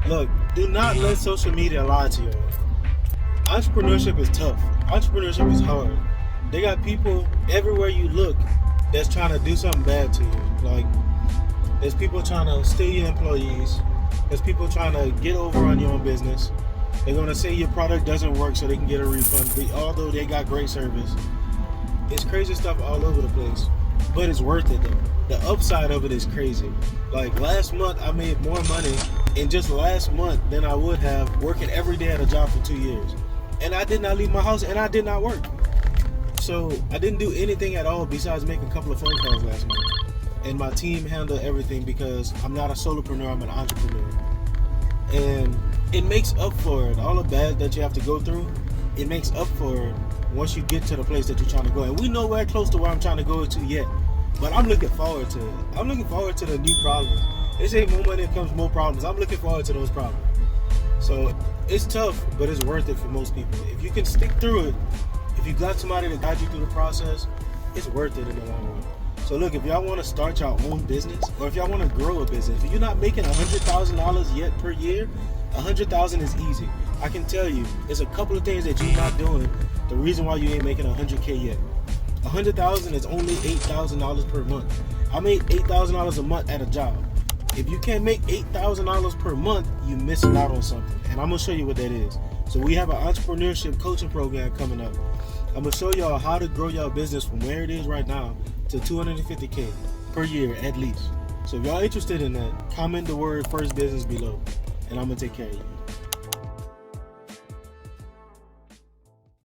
Look, do not let social media lie to you. Entrepreneurship is tough. Entrepreneurship is hard. They got people everywhere you look that's trying to do something bad to you. Like, there's people trying to steal your employees. There's people trying to get over on your own business. They're going to say your product doesn't work so they can get a refund, although they got great service. It's crazy stuff all over the place, but it's worth it though. The upside of it is crazy. Like last month, I made more money in just last month than I would have working every day at a job for 2 years. And I did not leave my house and I did not work. So I didn't do anything at all besides make a couple of phone calls last month. And my team handled everything because I'm not a solopreneur, I'm an entrepreneur. And it makes up for it. All the bad that you have to go through, it makes up for it once you get to the place that you're trying to go. And we nowhere close to where I'm trying to go to yet. But I'm looking forward to it. I'm looking forward to the new problems. They say more money comes more problems. I'm looking forward to those problems. So it's tough, but it's worth it for most people. If you can stick through it, if you got somebody to guide you through the process, it's worth it in the long run. So look, if y'all want to start your own business, or if y'all want to grow a business, if you're not making $100,000 yet per year, $100,000 is easy. I can tell you, there's a couple of things that you're not doing. The reason why you ain't making $100K yet. $100,000 is only $8,000 per month. I made $8,000 a month at a job. If you can't make $8,000 per month, you're missing out on something. And I'm gonna show you what that is. So we have an entrepreneurship coaching program coming up. I'm gonna show y'all how to grow your business from where it is right now to $250K per year at least. So if y'all interested in that, comment the word first business below, and I'm gonna take care of you.